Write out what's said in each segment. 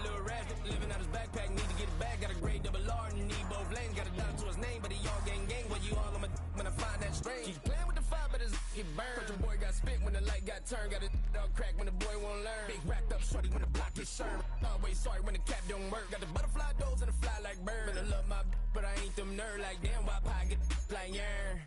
little ratchet, living out his backpack, need to get it back. Got a grade double R and need both lanes. Got a dollar to his name, but he all gang gang. Well, you all on my when I find that strange. Keep playing with the fire, but his get burned. But your boy got spit when the light got turned. Got it all crack when the boy won't learn. Big racked up shorty when the block gets served. Always sorry when the cap don't work. Got the butterfly doors and the fly like bird. And I love my but I ain't them nerd like damn. Why pie get like yarn?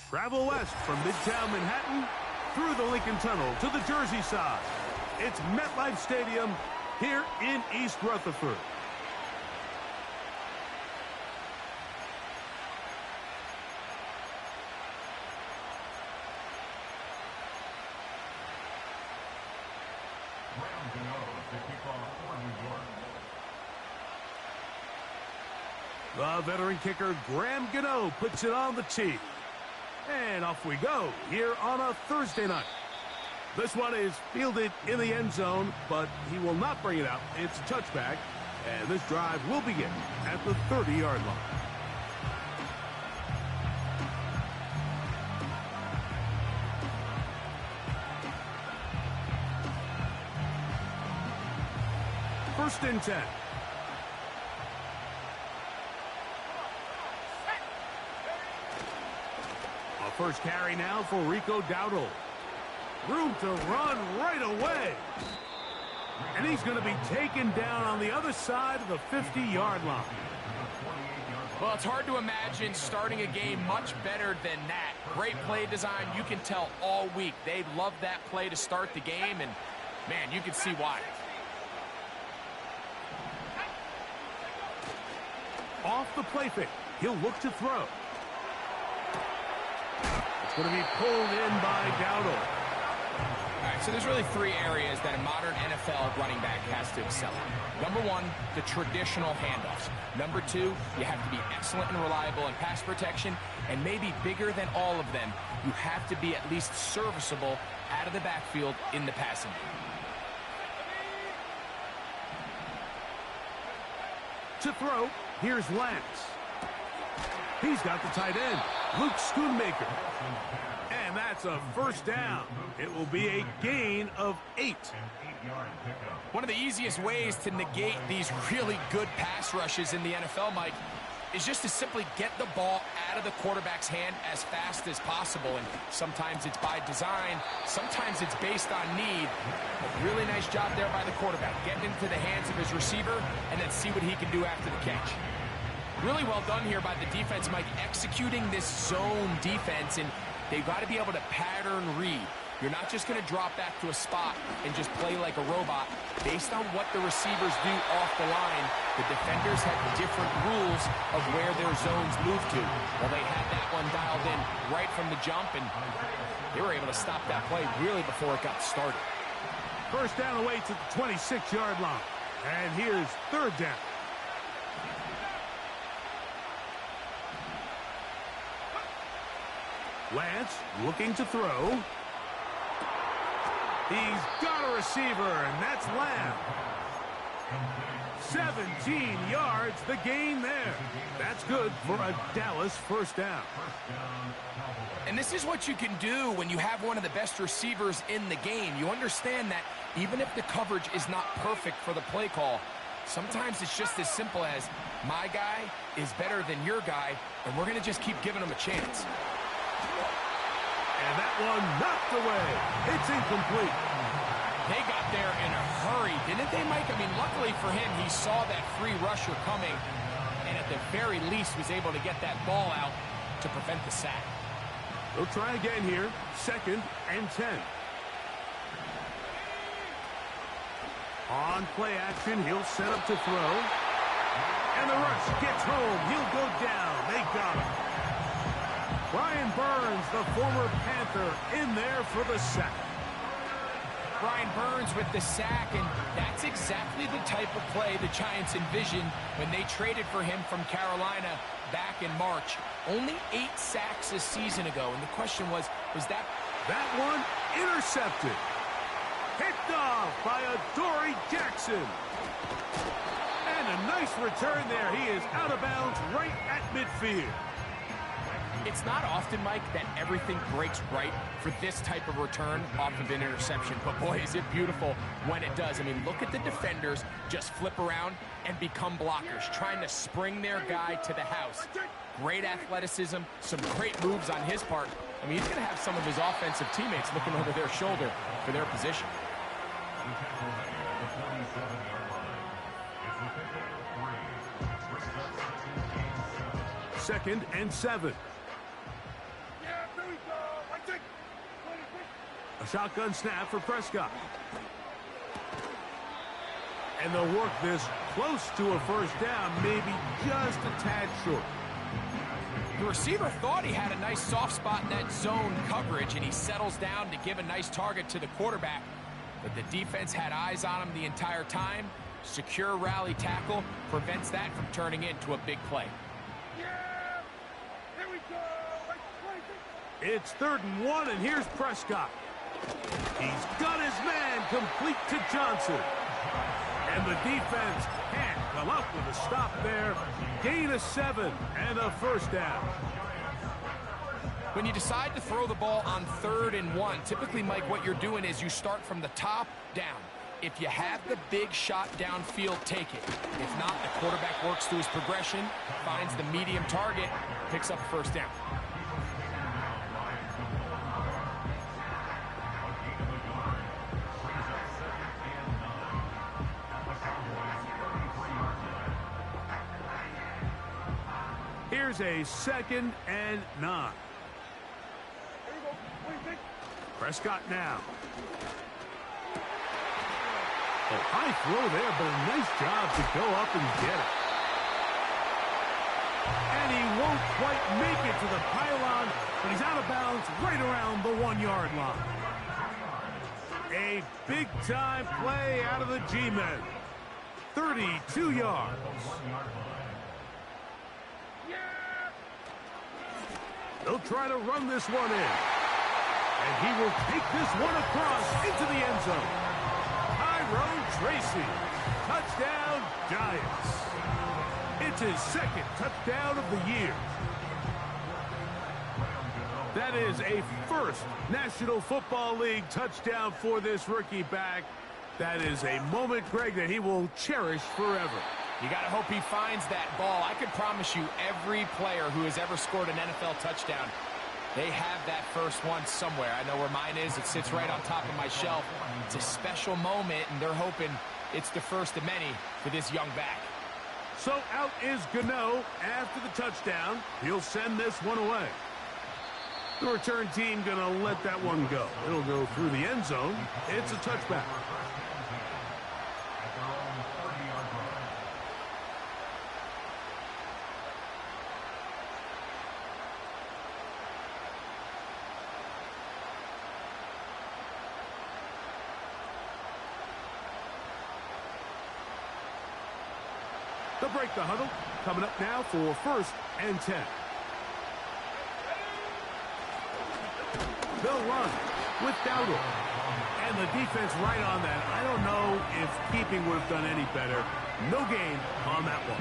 Travel west from Midtown Manhattan through the Lincoln Tunnel to the Jersey side. It's MetLife Stadium here in East Rutherford. The veteran kicker, Graham Gano, puts it on the tee. And off we go here on a Thursday night. This one is fielded in the end zone, but he will not bring it out. It's a touchback, and this drive will begin at the 30-yard line. First and 10. First carry now for Rico Dowdle. Room to run right away. And he's going to be taken down on the other side of the 50-yard line. Well, it's hard to imagine starting a game much better than that. Great play design. You can tell all week they love that play to start the game, and, man, you can see why. Off the play fake. He'll look to throw. Going to be pulled in by Dowdle. All right, so there's really three areas that a modern NFL running back has to excel in. Number one, the traditional handoffs. Number two, you have to be excellent and reliable in pass protection. And maybe bigger than all of them, you have to be at least serviceable out of the backfield in the passing game. To throw, here's Lance. He's got the tight end, Luke Schoonmaker. And that's a first down. It will be a gain of 8. One of the easiest ways to negate these really good pass rushes in the NFL, Mike, is just to simply get the ball out of the quarterback's hand as fast as possible. And sometimes it's by design, sometimes it's based on need. A really nice job there by the quarterback, getting into the hands of his receiver and then see what he can do after the catch. Really well done here by the defense, Mike, executing this zone defense, and they've got to be able to pattern read. You're not just going to drop back to a spot and just play like a robot. Based on what the receivers do off the line, the defenders have different rules of where their zones move to. Well, they had that one dialed in right from the jump, and they were able to stop that play really before it got started. First down away to the 26-yard line. And here's third down. Lance looking to throw. He's got a receiver, and that's Lamb. 17 yards, the gain there. That's good for a Dallas first down. And this is what you can do when you have one of the best receivers in the game. You understand that even if the coverage is not perfect for the play call, sometimes it's just as simple as, my guy is better than your guy, and we're going to just keep giving him a chance. And that one knocked away. It's incomplete. They got there in a hurry, didn't they, Mike? I mean, luckily for him, he saw that free rusher coming and at the very least was able to get that ball out to prevent the sack. They'll try again here. Second and 10. On play action, he'll set up to throw. And the rush gets home. He'll go down. They got him. Brian Burns, the former Panther, in there for the sack. Brian Burns with the sack, and that's exactly the type of play the Giants envisioned when they traded for him from Carolina back in March. Only 8 sacks a season ago, and the question was that... That one intercepted. Picked off by Adoree Jackson. And a Nice return there. He is out of bounds right at midfield. It's not often, Mike, that everything breaks right for this type of return off of an interception. But, boy, is it beautiful when it does. I mean, look at the defenders just flip around and become blockers, trying to spring their guy to the house. Great athleticism, some great moves on his part. I mean, he's going to have some of his offensive teammates looking over their shoulder for their position. Second and 7. A shotgun snap for Prescott. And they'll work this close to a first down, maybe just a tad short. The receiver thought he had a nice soft spot in that zone coverage, and he settles down to give a nice target to the quarterback. But the defense had eyes on him the entire time. Secure rally tackle prevents that from turning into a big play. It's 3rd and 1, and here's Prescott. He's got his man complete to Johnson. And the defense can't come up with a stop there. Gain of 7 and a first down. When you decide to throw the ball on 3rd and 1, typically, Mike, what you're doing is you start from the top down. If you have the big shot downfield, take it. If not, the quarterback works through his progression, finds the medium target, picks up first down. Here's a 2nd and 9. Prescott now. A high throw there, but a nice job to go up and get it. And he won't quite make it to the pylon, but he's out of bounds right around the 1-yard line. A big-time play out of the G-men. 32 yards. They'll try to run this one in. And he will take this one across into the end zone. Tyrone Tracy. Touchdown, Giants. It's his 2nd touchdown of the year. That is a first National Football League touchdown for this rookie back. That is a moment, Greg, that he will cherish forever. You got to hope he finds that ball. I can promise you every player who has ever scored an NFL touchdown, they have that first one somewhere. I know where mine is. It sits right on top of my shelf. It's a special moment, and they're hoping it's the first of many for this young back. So out is Gano after the touchdown. He'll send this one away. The return team going to let that one go. It'll go through the end zone. It's a touchback. They'll break the huddle. Coming up now for 1st and 10. They'll run with Dowdle. And the defense right on that. I don't know if keeping would have done any better. No gain on that one.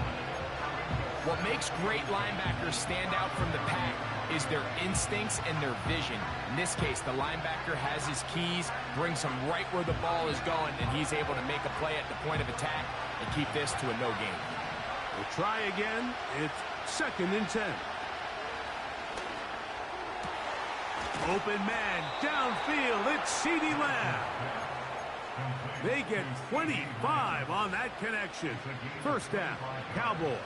What makes great linebackers stand out from the pack is their instincts and their vision. In this case, the linebacker has his keys, brings him right where the ball is going, and he's able to make a play at the point of attack and keep this to a no gain. We'll try again. It's 2nd and 10. Open man downfield. It's CeeDee Lamb. They get 25 on that connection. First down, Cowboys.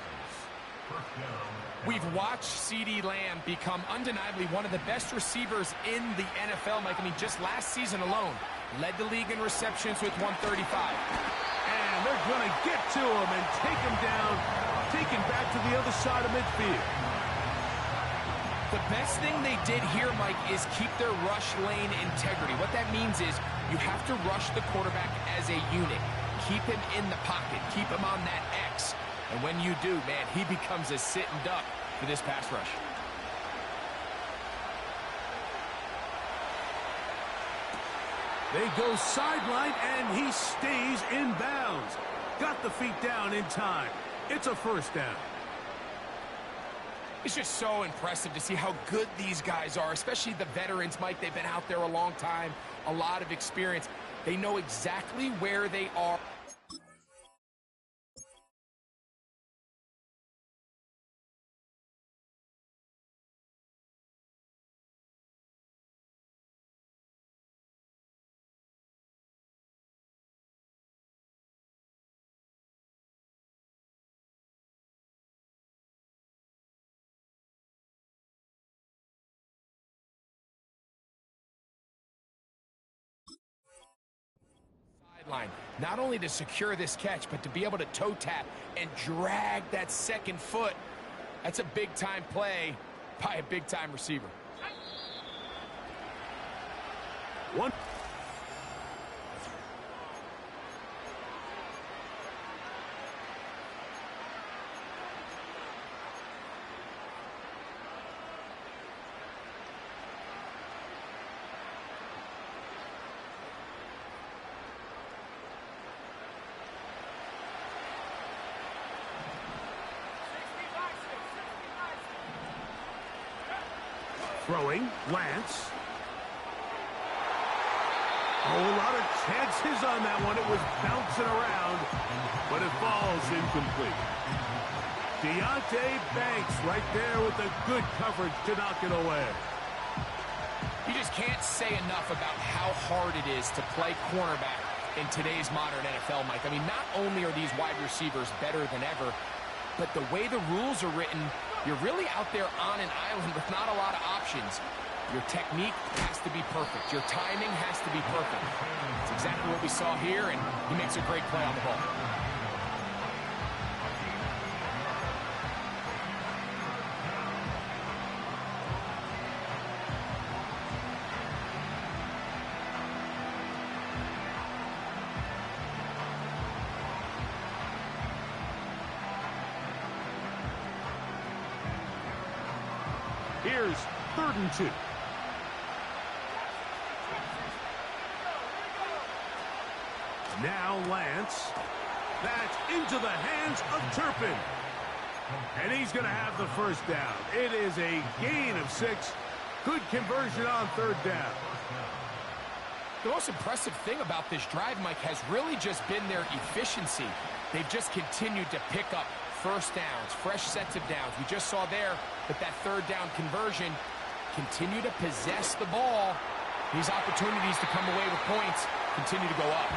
We've watched CeeDee Lamb become undeniably one of the best receivers in the NFL, Mike. I mean, just last season alone, led the league in receptions with 135. And they're going to get to him and take him down, take him back to the other side of midfield. The best thing they did here, Mike, is keep their rush lane integrity. What that means is you have to rush the quarterback as a unit. Keep him in the pocket. Keep him on that X. And when you do, man, he becomes a sitting duck for this pass rush. They go sideline, and he stays in bounds. Got the feet down in time. It's a first down. It's just so impressive to see how good these guys are, especially the veterans, Mike. They've been out there a long time, a lot of experience. They know exactly where they are. Line. Not only to secure this catch, but to be able to toe tap and drag that second foot. That's a big-time play by a big-time receiver. One. Throwing, Lance. Oh, a lot of chances on that one. It was bouncing around, but it falls incomplete. Deontay Banks right there with the good coverage to knock it away. You just can't say enough about how hard it is to play cornerback in today's modern NFL, Mike. I mean, not only are these wide receivers better than ever, but the way the rules are written, you're really out there on an island with not a lot of options. Your technique has to be perfect. Your timing has to be perfect. It's exactly what we saw here, and he makes a great play on the ball. Here's 3rd and 2. Now Lance. That's into the hands of Turpin. And he's going to have the first down. It is a gain of 6. Good conversion on 3rd down. The most impressive thing about this drive, Mike, has really just been their efficiency. They've just continued to pick up first downs, fresh sets of downs. We just saw there that 3rd down conversion, continue to possess the ball. These opportunities to come away with points continue to go up.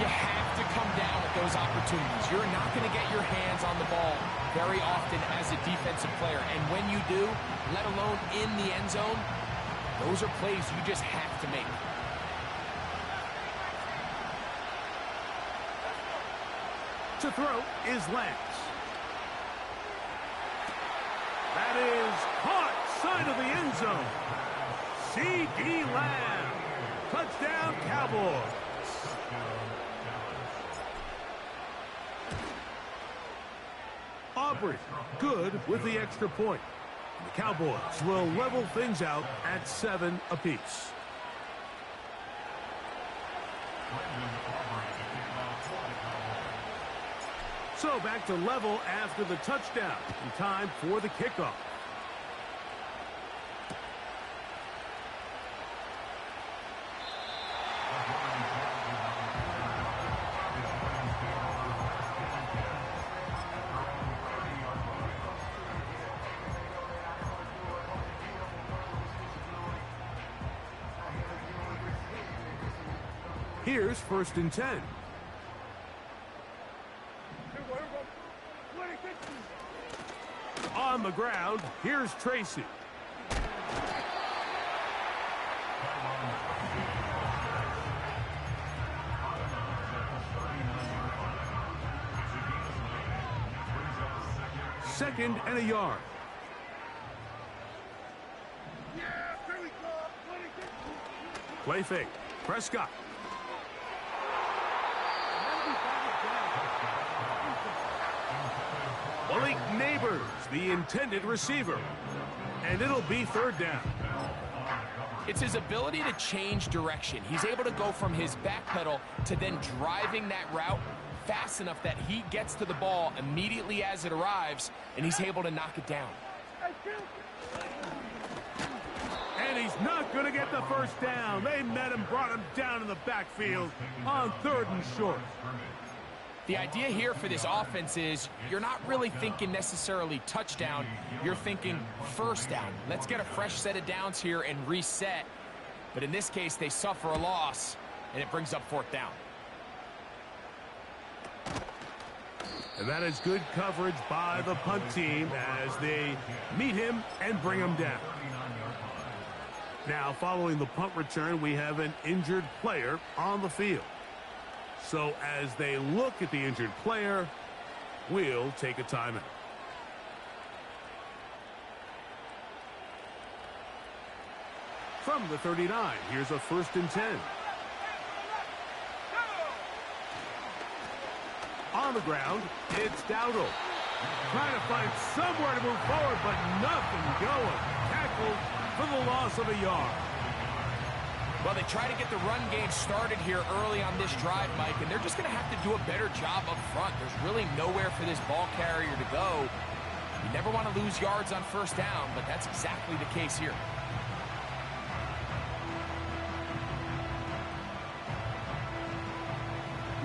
You have to come down with those opportunities. You're not going to get your hands on the ball very often as a defensive player. And when you do, let alone in the end zone, those are plays you just have to make. To throw is Lance. That is caught side of the end zone. C.D. Lamb. Touchdown, Cowboy. Aubrey, good with the extra point. The Cowboys will level things out at 7 apiece. So back to level after the touchdown. And time for the kickoff. Here's 1st and 10. On the ground, here's Tracy. Second and a yard. Play fake. Prescott. Malik Neighbors, the intended receiver. And it'll be 3rd down. It's his ability to change direction. He's able to go from his back pedal to then driving that route fast enough that he gets to the ball immediately as it arrives, and he's able to knock it down. And he's not going to get the first down. They met him, brought him down in the backfield on 3rd and short. The idea here for this offense is you're not really thinking necessarily touchdown. You're thinking first down. Let's get a fresh set of downs here and reset. But in this case, they suffer a loss, and it brings up 4th down. And that is good coverage by the punt team as they meet him and bring him down. Now, following the punt return, we have an injured player on the field. So as they look at the injured player, we'll take a timeout. From the 39, here's a 1st and 10. On the ground, it's Dowdle. Trying to find somewhere to move forward, but nothing going. Tackled for the loss of a yard. Well, they try to get the run game started here early on this drive, Mike, and they're just going to have to do a better job up front. There's really nowhere for this ball carrier to go. You never want to lose yards on 1st down, but that's exactly the case here.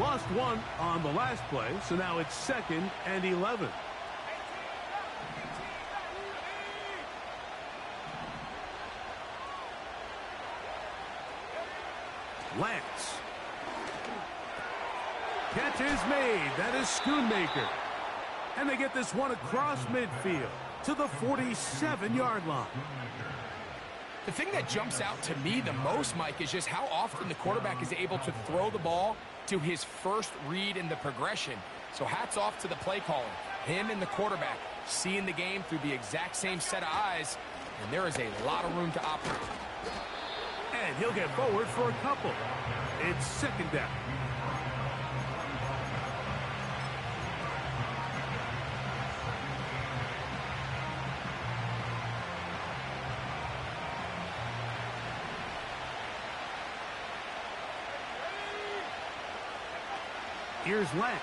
Lost 1 on the last play, so now it's 2nd and 11. Lance. Catch is made. That is Schoonmaker. And they get this one across midfield to the 47-yard line. The thing that jumps out to me the most, Mike, is just how often the quarterback is able to throw the ball to his first read in the progression. So hats off to the play caller. Him and the quarterback seeing the game through the exact same set of eyes, and there is a lot of room to operate. And he'll get forward for a couple. It's 2nd down. Here's Lance.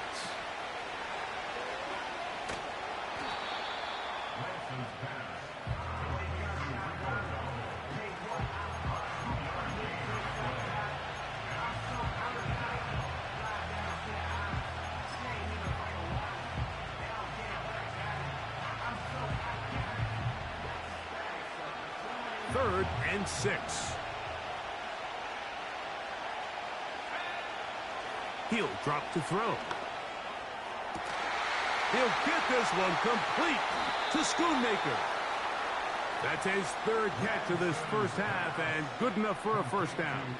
Third and 6. He'll drop to throw. He'll get this one complete to Schoonmaker. That's his 3rd catch of this first half and good enough for a 1st down.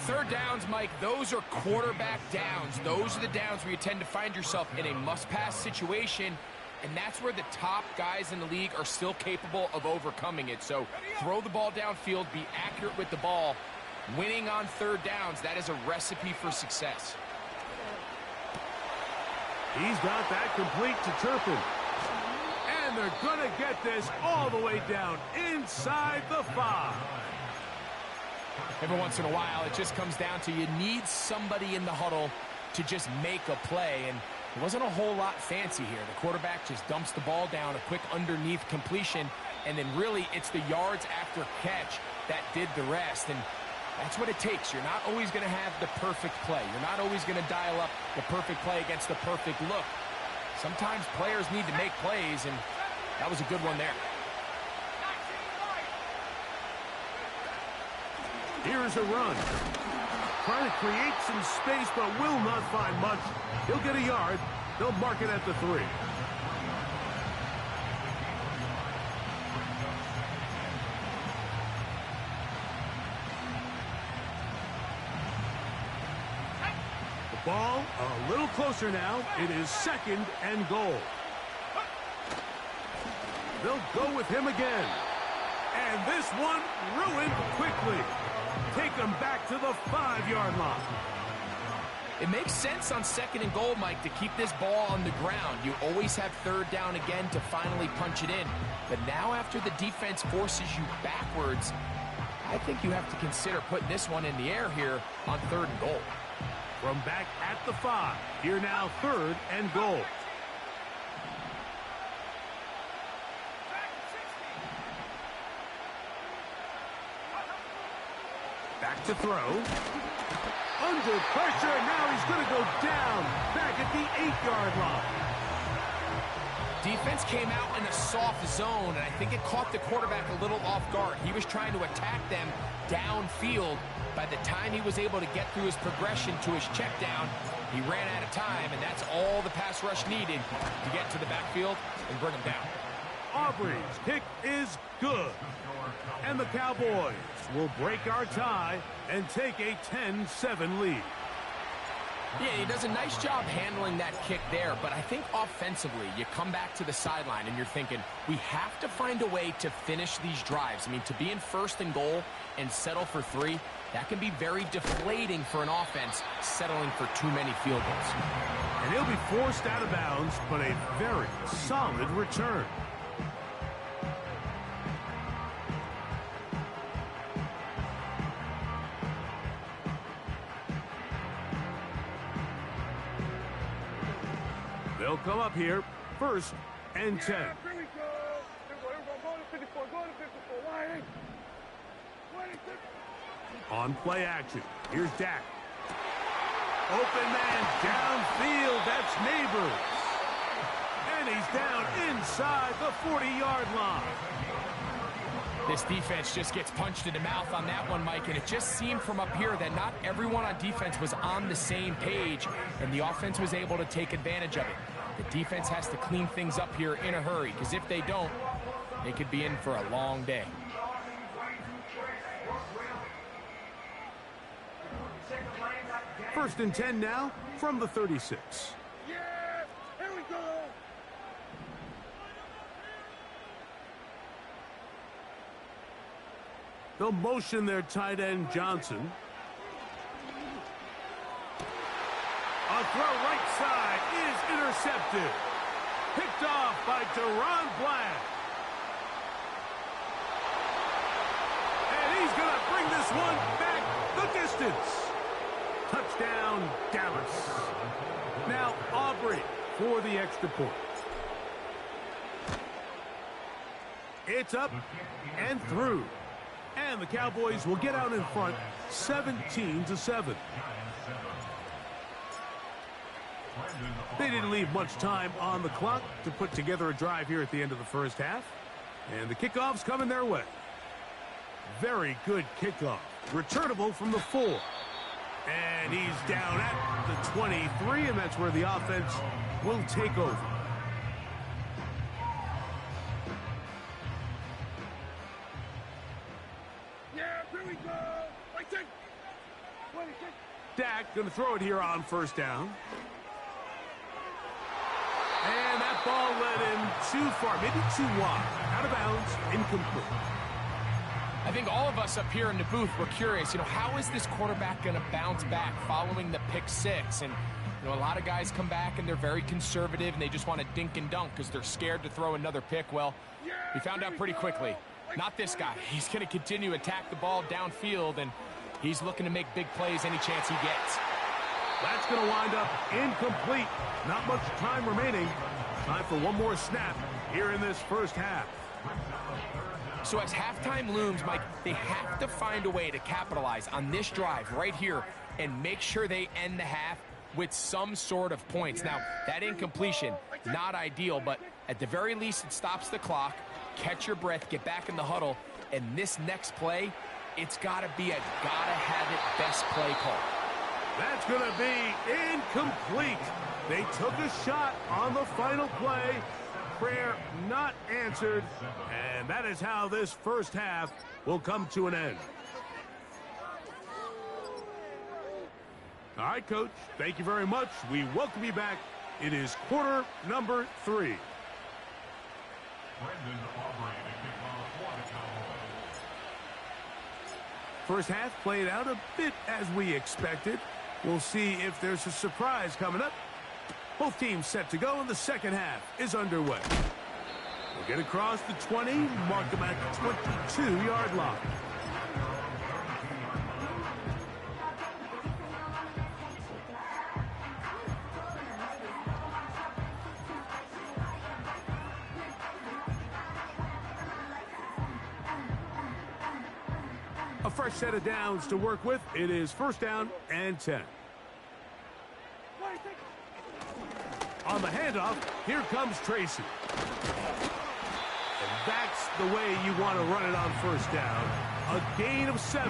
3rd downs, Mike, those are quarterback downs. Those are the downs where you tend to find yourself in a must-pass situation, and that's where the top guys in the league are still capable of overcoming it. So throw the ball downfield, be accurate with the ball. Winning on 3rd downs, that is a recipe for success. He's got that complete to Turpin. And they're going to get this all the way down inside the 5. Every once in a while, it just comes down to you need somebody in the huddle to just make a play, and it wasn't a whole lot fancy here. The quarterback just dumps the ball down, a quick underneath completion, and then really it's the yards after catch that did the rest. And that's what it takes. You're not always going to have the perfect play. You're not always going to dial up the perfect play against the perfect look. Sometimes players need to make plays, and that was a good one there. Here's a run. Trying to create some space, but will not find much. He'll get a yard. They'll mark it at the 3. Ball a little closer now. It is 2nd and goal. They'll go with him again. And this one ruined quickly. Take them back to the 5-yard line. It makes sense on 2nd and goal, Mike, to keep this ball on the ground. You always have 3rd down again to finally punch it in. But now after the defense forces you backwards, I think you have to consider putting this one in the air here on 3rd and goal. From back at the 5. Here now 3rd and goal. Back to throw. Under pressure, and now he's going to go down. Back at the 8-yard line. Defense came out in a soft zone, and I think it caught the quarterback a little off guard. He was trying to attack them downfield. By the time he was able to get through his progression to his check down, he ran out of time, and that's all the pass rush needed to get to the backfield and bring him down. Aubrey's kick is good. And the Cowboys will break our tie and take a 10-7 lead. Yeah, he does a nice job handling that kick there, but I think offensively, you come back to the sideline and you're thinking, we have to find a way to finish these drives. I mean, to be in 1st and goal and settle for 3, that can be very deflating for an offense settling for too many field goals. And he'll be forced out of bounds, but a very solid return. They'll come up here, 1st and 10. On play action, here's Dak. Open man downfield, that's Neighbors. And he's down inside the 40-yard line. This defense just gets punched in the mouth on that one, Mike, and it just seemed from up here that not everyone on defense was on the same page, and the offense was able to take advantage of it. The defense has to clean things up here in a hurry, because if they don't, they could be in for a long day. First and 10 now from the 36. Yeah, here we go. They'll motion their tight end Johnson. A throw right side is intercepted. Picked off by Deron Black. And he's going to bring this one back the distance. Touchdown, Dallas. Now Aubrey for the extra point. It's up and through. And the Cowboys will get out in front 17-7. They didn't leave much time on the clock to put together a drive here at the end of the first half. And the kickoff's coming their way. Very good kickoff. Returnable from the 4. And he's down at the 23, and that's where the offense will take over. Yeah, here we go. Dak going to throw it here on 1st down. And that ball led him too far, maybe too wide. Out of bounds, incomplete. I think all of us up here in the booth were curious, how is this quarterback going to bounce back following the pick 6? And, a lot of guys come back and they're very conservative and they just want to dink and dunk because they're scared to throw another pick. Well, we found out pretty quickly. Not this guy. He's going to continue to attack the ball downfield, and he's looking to make big plays any chance he gets. That's going to wind up incomplete. Not much time remaining. Time for one more snap here in this first half. So as halftime looms, Mike, they have to find a way to capitalize on this drive right here and make sure they end the half with some sort of points. Now, that incompletion, not ideal, but at the very least, it stops the clock. Catch your breath, get back in the huddle, and this next play, it's got to be a gotta-have-it best play call. That's going to be incomplete. They took a shot on the final play. Prayer not answered, and that is how this first half will come to an end. All right, Coach, thank you very much. We welcome you back. It is quarter number 3. First half played out a bit as we expected. We'll see if there's a surprise coming up. Both teams set to go, and the second half is underway. We'll get across the 20, mark them at the 22-yard line. A fresh set of downs to work with. It is first down and 10. On the handoff, here comes Tracy. And that's the way you want to run it on first down. A gain of 7.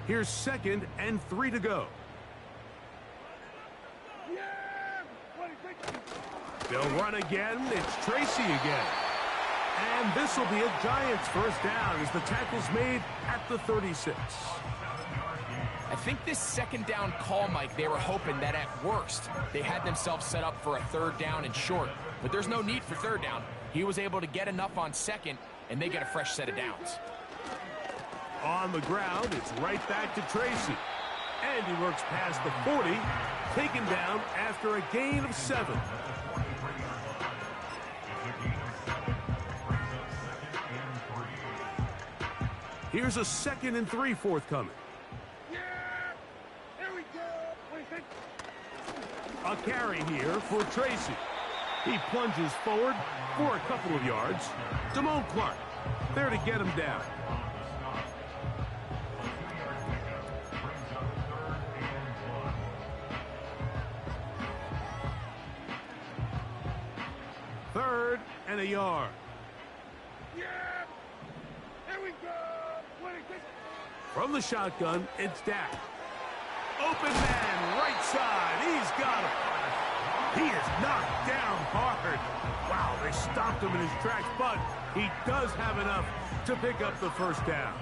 Here's 2nd and 3 to go. They'll run again. It's Tracy again. And this will be a Giants first down as the tackle's made at the 36. I think this second down call, Mike, they were hoping that at worst they had themselves set up for a third down and short. But there's no need for third down. He was able to get enough on second, and they get a fresh set of downs. On the ground, it's right back to Tracy. And he works past the 40, taken down after a gain of 7. Here's a 2nd and 3 forthcoming. A carry here for Tracy. He plunges forward for a couple of yards. Damone Clark there to get him down. Third and a yard. From the shotgun, it's Dak. Open man, right side. He's got him. He is knocked down hard. Wow, they stopped him in his tracks, but he does have enough to pick up the first down.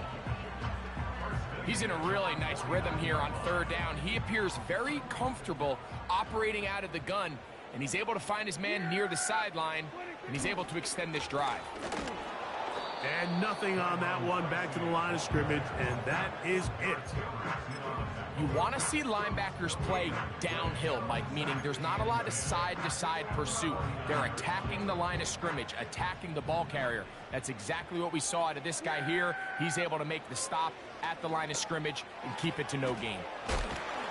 He's in a really nice rhythm here on third down. He appears very comfortable operating out of the gun, and he's able to find his man near the sideline, and he's able to extend this drive. And nothing on that one, back to the line of scrimmage, and that is it. You want to see linebackers play downhill, Mike, meaning there's not a lot of side-to-side pursuit. They're attacking the line of scrimmage, attacking the ball carrier. That's exactly what we saw out of this guy here. He's able to make the stop at the line of scrimmage and keep it to no gain.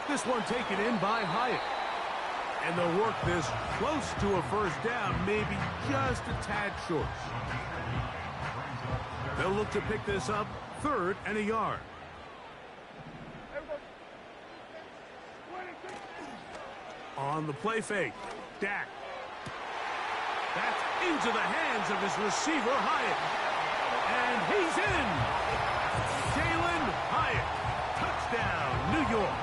This one taken in by Hyatt. And they'll work this close to a first down, maybe just a tad short. They'll look to pick this up, 3rd and a yard. On the play fake, Dak. That's into the hands of his receiver, Hyatt. And he's in. Jalen Hyatt. Touchdown, New York.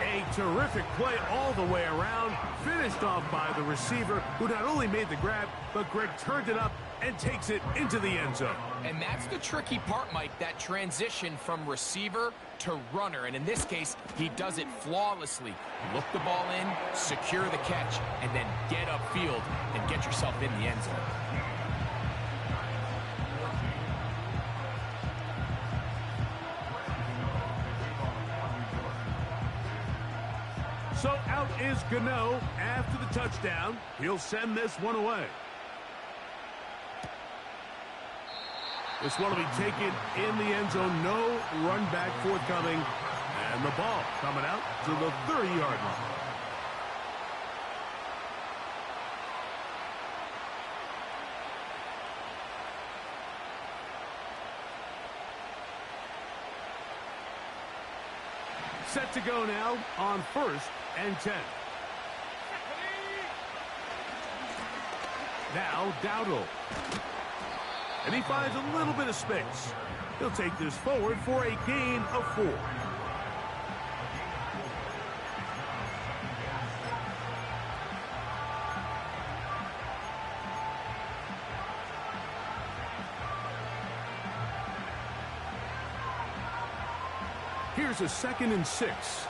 A terrific play all the way around, finished off by the receiver, who not only made the grab, but Greg turned it up and takes it into the end zone. And that's the tricky part, Mike, that transition from receiver to runner. And in this case, he does it flawlessly. Look the ball in, secure the catch, and then get upfield and get yourself in the end zone. So out is Gano after the touchdown. He'll send this one away. This one will be taken in the end zone. No run back forthcoming. And the ball coming out to the 30-yard line. Set to go now on 1st and 10. Now Dowdle. And he finds a little bit of space. He'll take this forward for a gain of 4. Here's a 2nd and 6.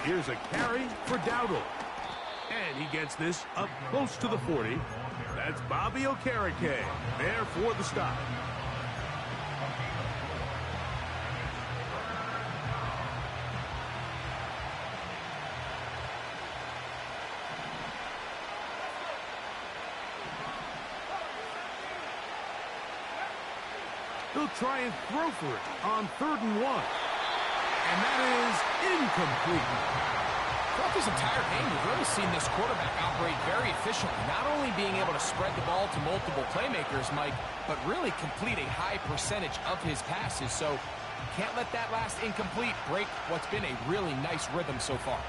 Here's a carry for Dowdle. And he gets this up close to the 40. That's Bobby Okereke there for the stop. He'll try and throw for it on 3rd and 1. And that is incomplete. Throughout this entire game, we've really seen this quarterback operate very efficiently, not only being able to spread the ball to multiple playmakers, Mike, but really complete a high percentage of his passes. So can't let that last incomplete break what's been a really nice rhythm so far.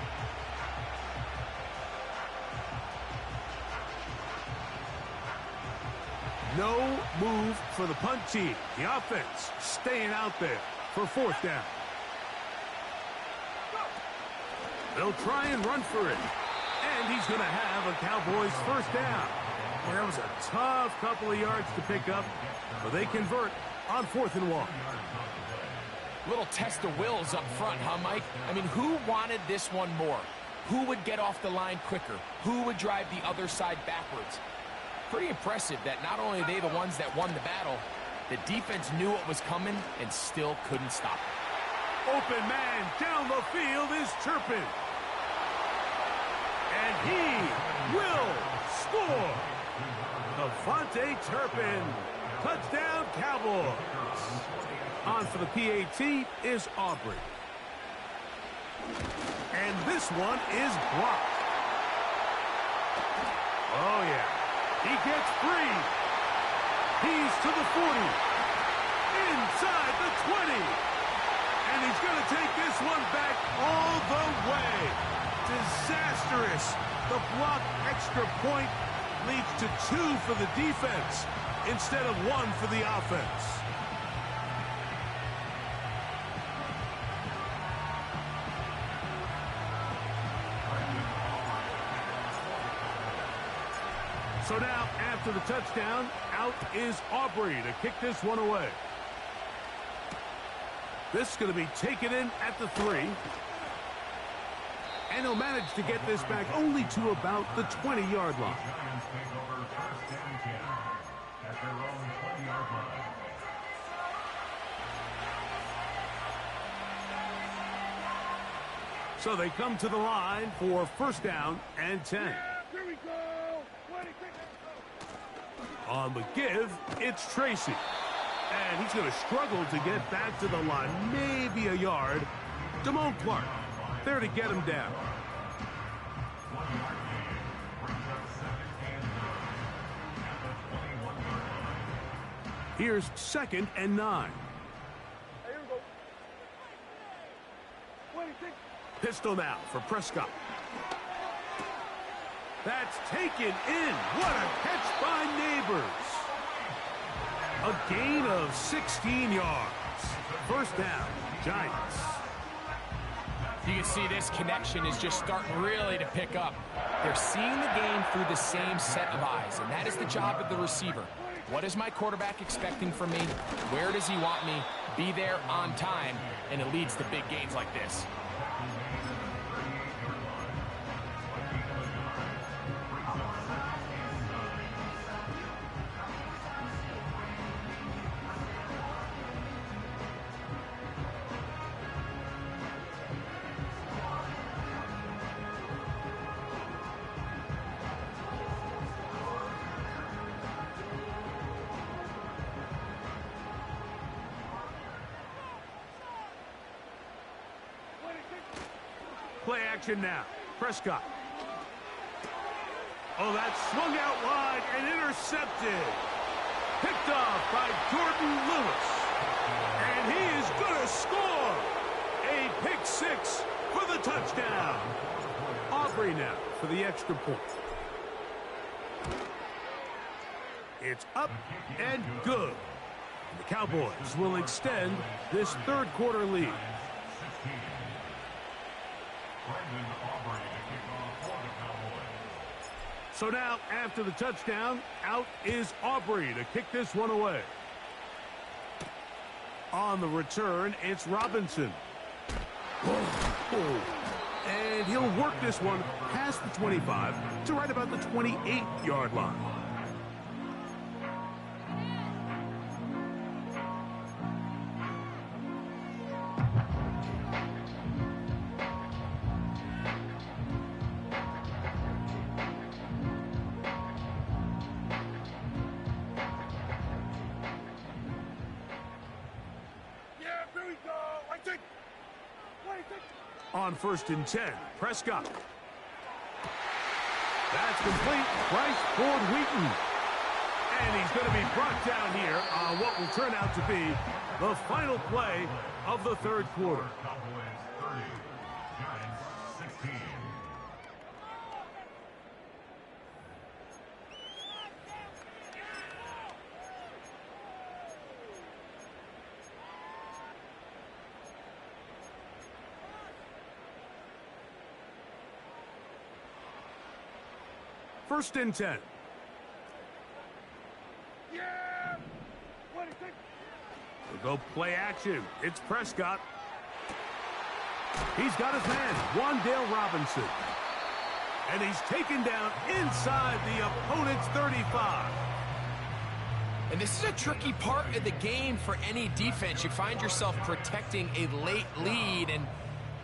No move for the punt team. The offense staying out there for 4th down. They'll try and run for it. And he's going to have a Cowboys 1st down. Well, that was a tough couple of yards to pick up, but they convert on 4th and 1. Little test of wills up front, huh, Mike? I mean, who wanted this one more? Who would get off the line quicker? Who would drive the other side backwards? Pretty impressive that not only are they the ones that won the battle, the defense knew what was coming and still couldn't stop it. Open man down the field is Turpin. And he will score. Devontae Turpin. Touchdown, Cowboys. On for the PAT is Aubrey. And this one is blocked. Oh, yeah. He gets free. He's to the 40. Inside the 20. And he's going to take this one back all the way. Disastrous. The blocked extra point leads to 2 for the defense instead of 1 for the offense. So now, after the touchdown, out is Aubrey to kick this one away. This is going to be taken in at the 3. And he'll manage to get this back only to about the 20-yard line. So they come to the line for 1st down and 10. On the give, it's Tracy. And he's going to struggle to get back to the line, maybe a yard. Damone Clark there to get him down. Here's 2nd and 9. Pistol now for Prescott. That's taken in. What a catch by Neighbors. A gain of 16 yards. 1st down, Giants. You can see this connection is just starting really to pick up. They're seeing the game through the same set of eyes, and that is the job of the receiver. What is my quarterback expecting from me? Where does he want me? Be there on time, and it leads to big gains like this. Play action now. Prescott. Oh, that's swung out wide and intercepted. Picked off by Jordan Lewis. And he is going to score. A pick 6 for the touchdown. Aubrey now for the extra point. It's up and good. The Cowboys will extend this 3rd quarter lead. So now, after the touchdown, out is Aubrey to kick this one away. On the return, it's Robinson. And he'll work this one past the 25 to right about the 28-yard line. On 1st and 10, Prescott. That's complete. Bryce Ford Wheaton. And he's going to be brought down here on what will turn out to be the final play of the third quarter. Cowboys 30, Giants 16. First and 10. We'll go play action. It's Prescott. He's got his man, Wan'Dale Robinson. And he's taken down inside the opponent's 35. And this is a tricky part of the game for any defense. You find yourself protecting a late lead, and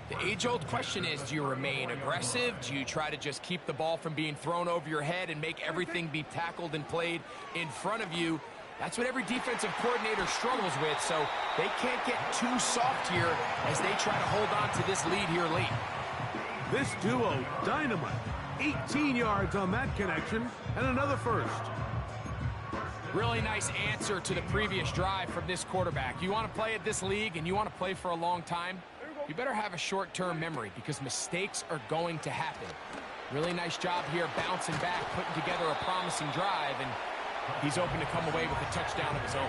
the age-old question is, do you remain aggressive? Do you try to just keep the ball from being thrown over your head and make everything be tackled and played in front of you? That's what every defensive coordinator struggles with, so they can't get too soft here as they try to hold on to this lead here late. This duo, dynamite. 18 yards on that connection, and another first. Really nice answer to the previous drive from this quarterback. You want to play at this league and you want to play for a long time, you better have a short-term memory because mistakes are going to happen. Really nice job here bouncing back, putting together a promising drive, and he's open to come away with a touchdown of his own.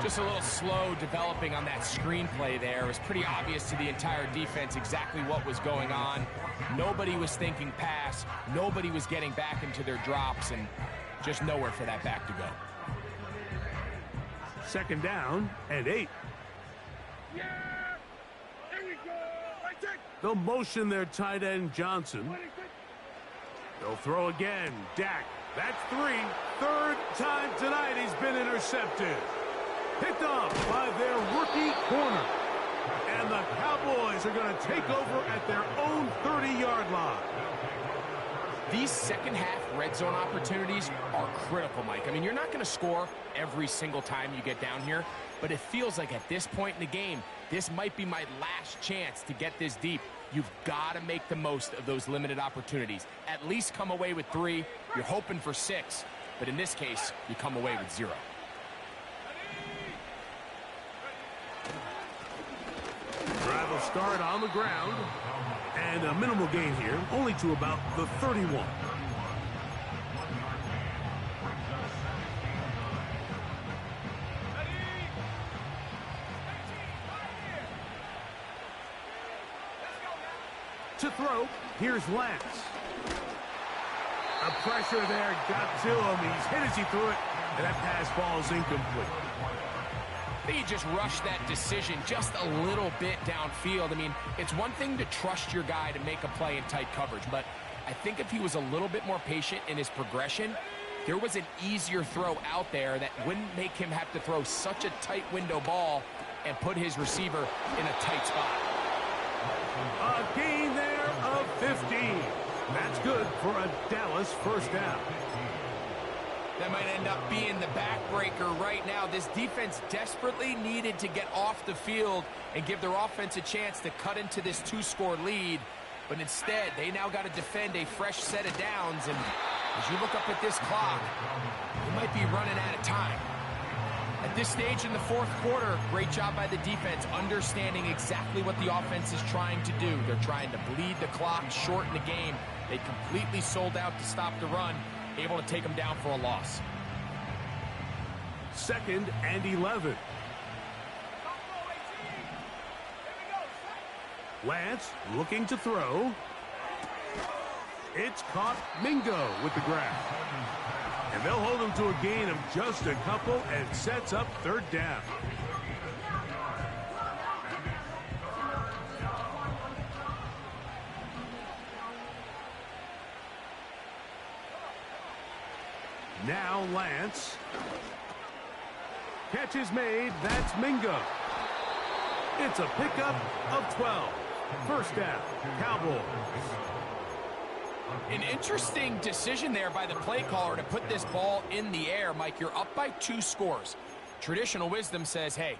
Just a little slow developing on that screenplay there. It was pretty obvious to the entire defense exactly what was going on. Nobody was thinking pass. Nobody was getting back into their drops, and just nowhere for that back to go. Second down and 8. They'll motion their tight end Johnson. They'll throw again. Dak. That's 3. Third time tonight he's been intercepted. Picked off by their rookie corner. And the Cowboys are going to take over at their own 30-yard line. These second-half red zone opportunities are critical, Mike. I mean, you're not going to score every single time you get down here, but it feels like at this point in the game, this might be my last chance to get this deep. You've got to make the most of those limited opportunities. At least come away with 3. You're hoping for 6, but in this case, you come away with 0. Drive will start on the ground. And a minimal gain here, only to about the 31. To throw, here's Lance. A pressure there got to him. He's hit as he threw it, and that pass ball is incomplete. I think he just rushed that decision just a little bit downfield. I mean, it's one thing to trust your guy to make a play in tight coverage, but I think if he was a little bit more patient in his progression, there was an easier throw out there that wouldn't make him have to throw such a tight window ball and put his receiver in a tight spot. A gain there of 15. That's good for a Dallas first down. That might end up being the backbreaker right now. This defense desperately needed to get off the field and give their offense a chance to cut into this 2-score lead. But instead, they now got to defend a fresh set of downs. And as you look up at this clock, they might be running out of time. At this stage in the fourth quarter, great job by the defense, understanding exactly what the offense is trying to do. They're trying to bleed the clock, shorten the game. They completely sold out to stop the run, able to take them down for a loss. 2nd and 11. Lance looking to throw. It's caught. Mingo with the grab. And they'll hold him to a gain of just a couple and sets up 3rd down. Now Lance. Catch is made. That's Mingo. It's a pickup of 12. First down, Cowboys. An interesting decision there by the play caller to put this ball in the air. Mike, you're up by 2 scores. Traditional wisdom says, hey,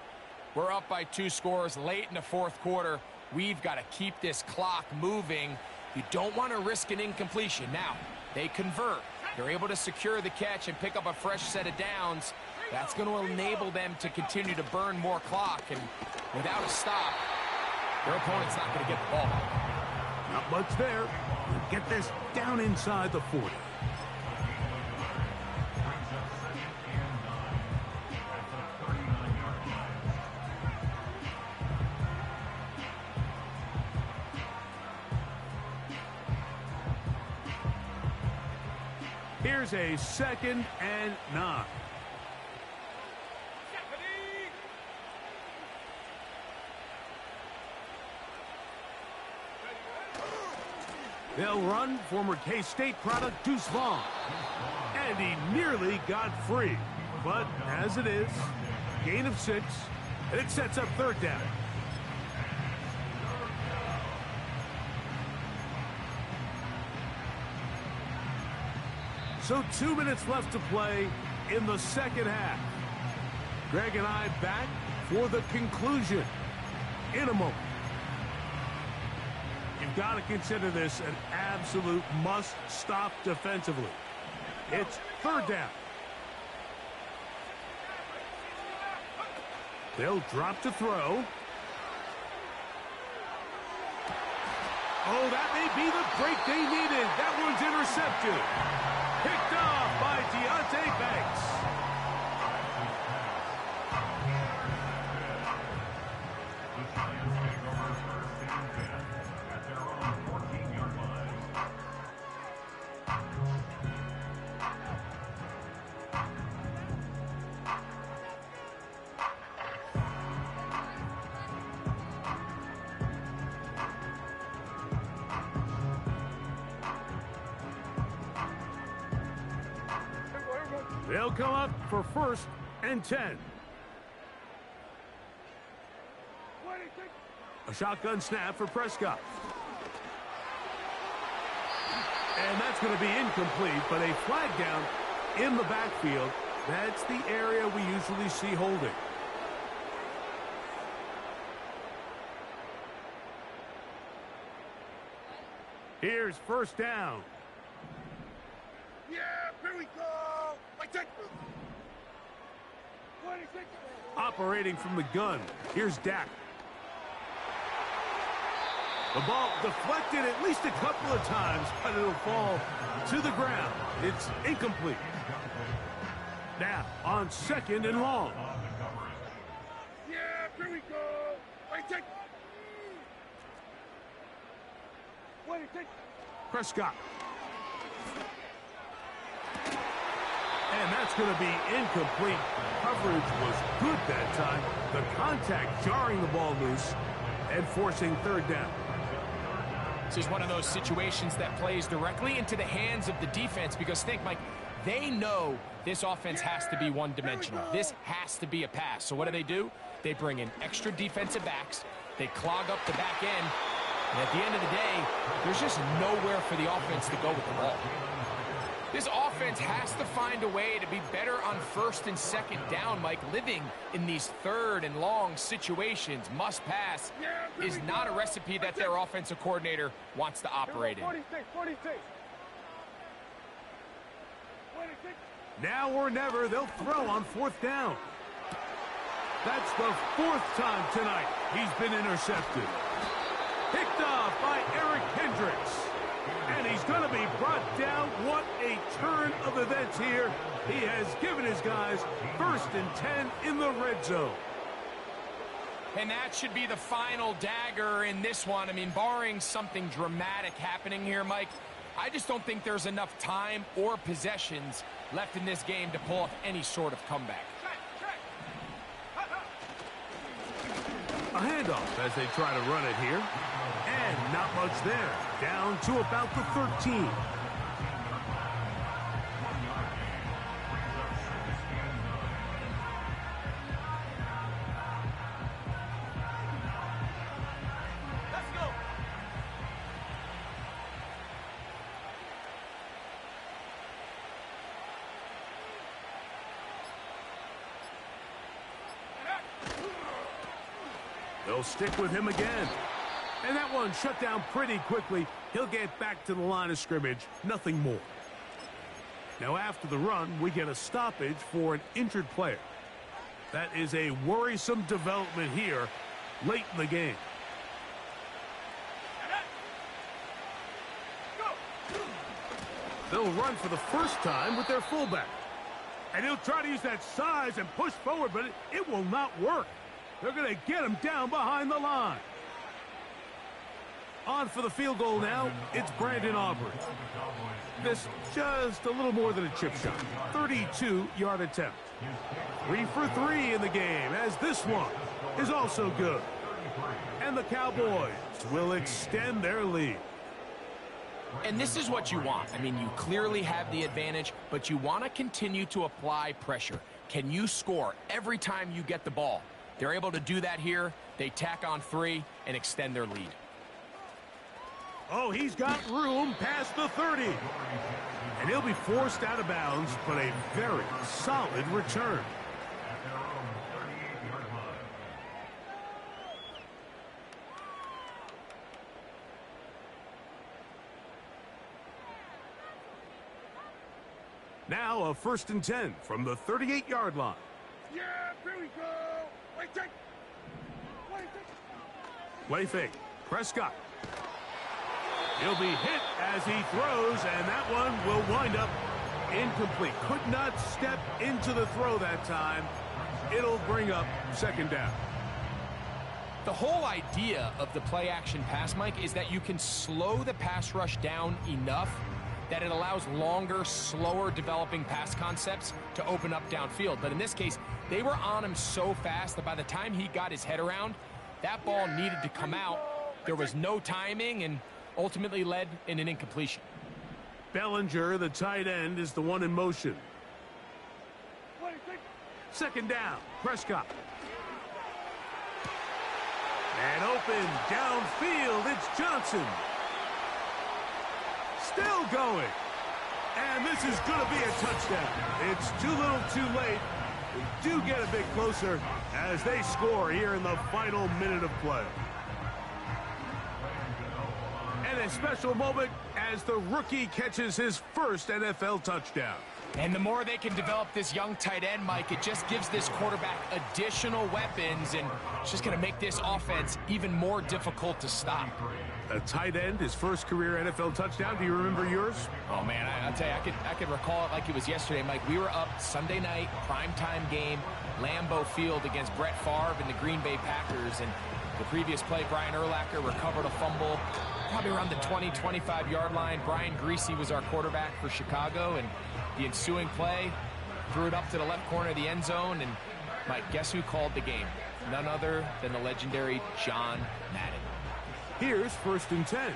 we're up by 2 scores late in the fourth quarter. We've got to keep this clock moving. You don't want to risk an incompletion. Now, they convert. They're able to secure the catch and pick up a fresh set of downs. That's going to enable them to continue to burn more clock. And without a stop, their opponent's not going to get the ball back. Not much there. Get this down inside the 40. Here's a 2nd and 9. They'll run former K-State product Deuce Vaughn. And he nearly got free. But as it is, gain of 6, and it sets up 3rd down. So 2 minutes left to play in the 2nd half. Greg and I back for the conclusion in a moment. You've got to consider this an absolute must-stop defensively. It's 3rd down. They'll drop to throw. Oh, that may be the break they needed. That one's intercepted. Picked off by Deontay Banks. They'll come up for 1st and 10. A shotgun snap for Prescott. And that's going to be incomplete, but a flag down in the backfield. That's the area we usually see holding. Here's 1st down. Yeah, here we go. Operating from the gun. Here's Dak. The ball deflected at least a couple of times, but it'll fall to the ground. It's incomplete. Now on 2nd and long. Yeah, here we go. Prescott. And that's going to be incomplete. Coverage was good that time. The contact jarring the ball loose and forcing 3rd down. This is one of those situations that plays directly into the hands of the defense because think, Mike, they know this offense has to be one-dimensional. This has to be a pass. So what do? They bring in extra defensive backs. They clog up the back end. And at the end of the day, there's just nowhere for the offense to go with the ball. This offense has to find a way to be better on 1st and 2nd down, Mike. Living in these 3rd and long situations, must pass, is not a recipe that their offensive coordinator wants to operate in. 46. Now or never, they'll throw on 4th down. That's the 4th time tonight he's been intercepted. Picked off by Eric Hendricks. And he's going to be brought down. What a turn of events here. He has given his guys 1st and 10 in the red zone. And that should be the final dagger in this one. I mean, barring something dramatic happening here, Mike, I just don't think there's enough time or possessions left in this game to pull off any sort of comeback. A handoff as they try to run it here. And not much there. Down to about the 13. Let's go. They'll stick with him again. And that one shut down pretty quickly. He'll get back to the line of scrimmage, nothing more. Now after the run, we get a stoppage for an injured player. That is a worrisome development here late in the game. They'll run for the first time with their fullback. And he'll try to use that size and push forward, but it will not work. They're going to get him down behind the line. On for the field goal now, it's Brandon Aubrey. This just a little more than a chip shot. 32-yard attempt. 3 for 3 in the game, as this one is also good. And the Cowboys will extend their lead. And this is what you want. I mean, you clearly have the advantage, but you want to continue to apply pressure. Can you score every time you get the ball? They're able to do that here. They tack on 3 and extend their lead. Oh, he's got room past the 30. And he'll be forced out of bounds, but a very solid return. Now a 1st and 10 from the 38-yard line. Yeah, here we go. Wait, take. Play fake. Prescott. He'll be hit as he throws, and that one will wind up incomplete. Could not step into the throw that time. It'll bring up 2nd down. The whole idea of the play-action pass, Mike, is that you can slow the pass rush down enough that it allows longer, slower developing pass concepts to open up downfield. But in this case, they were on him so fast that by the time he got his head around, that ball needed to come out. There was no timing and ultimately led in an incompletion. Bellinger, the tight end, is the one in motion. 2nd down, Prescott. And open downfield, it's Johnson. Still going. And this is going to be a touchdown. It's too little too late. We do get a bit closer as they score here in the final minute of play. And a special moment as the rookie catches his first NFL touchdown. And the more they can develop this young tight end, Mike, it just gives this quarterback additional weapons, and it's just going to make this offense even more difficult to stop. A tight end, his first career NFL touchdown. Do you remember yours? Oh, man, I'll tell you, I could recall it like it was yesterday, Mike. We were up Sunday night, primetime game, Lambeau Field against Brett Favre and the Green Bay Packers. And the previous play, Brian Urlacher recovered a fumble probably around the 20, 25-yard line. Brian Greasy was our quarterback for Chicago, and the ensuing play threw it up to the left corner of the end zone. And, Mike, guess who called the game? None other than the legendary John Madden. Here's 1st and 10.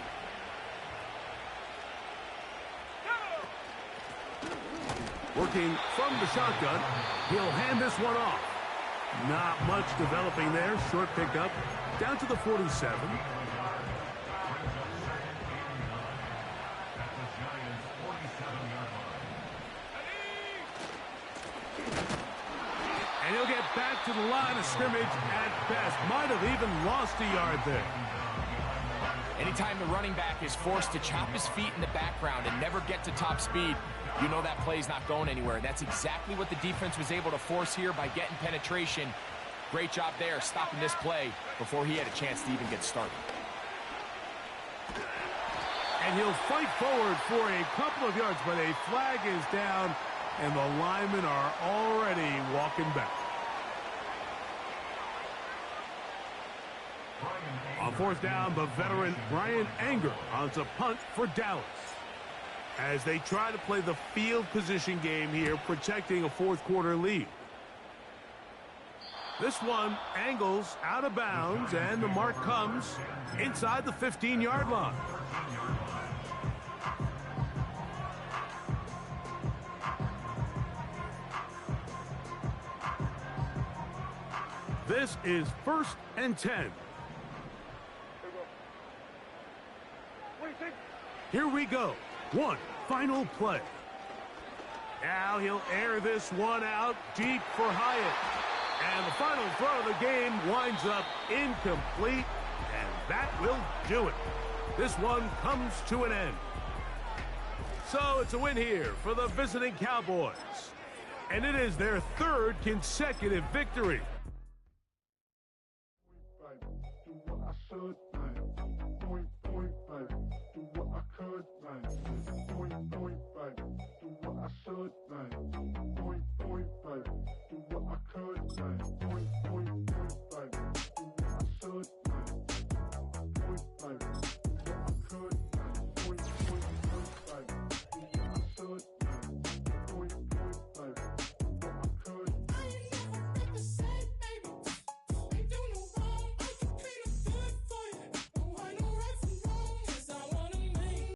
Working from the shotgun, he'll hand this one off. Not much developing there. Short pickup down to the 47. And he'll get back to the line of scrimmage at best. Might have even lost a yard there. Anytime the running back is forced to chop his feet in the background and never get to top speed, you know that play's not going anywhere. That's exactly what the defense was able to force here by getting penetration. Great job there, stopping this play before he had a chance to even get started. And he'll fight forward for a couple of yards, but a flag is down, and the linemen are already walking back. On 4th down, the veteran Brian Anger on to punt for Dallas. As they try to play the field position game here, protecting a 4th quarter lead. This one angles out of bounds, and the mark comes inside the 15-yard line. This is 1st and 10. Here we go. One final play. Now he'll air this one out deep for Hyatt. And the final throw of the game winds up incomplete. And That will do it. This one comes to an end. So it's a win here for the visiting Cowboys. And it is their third consecutive victory. Do what I should, like. Point, like. Do what I could, like. Point, like. Do what I should, like.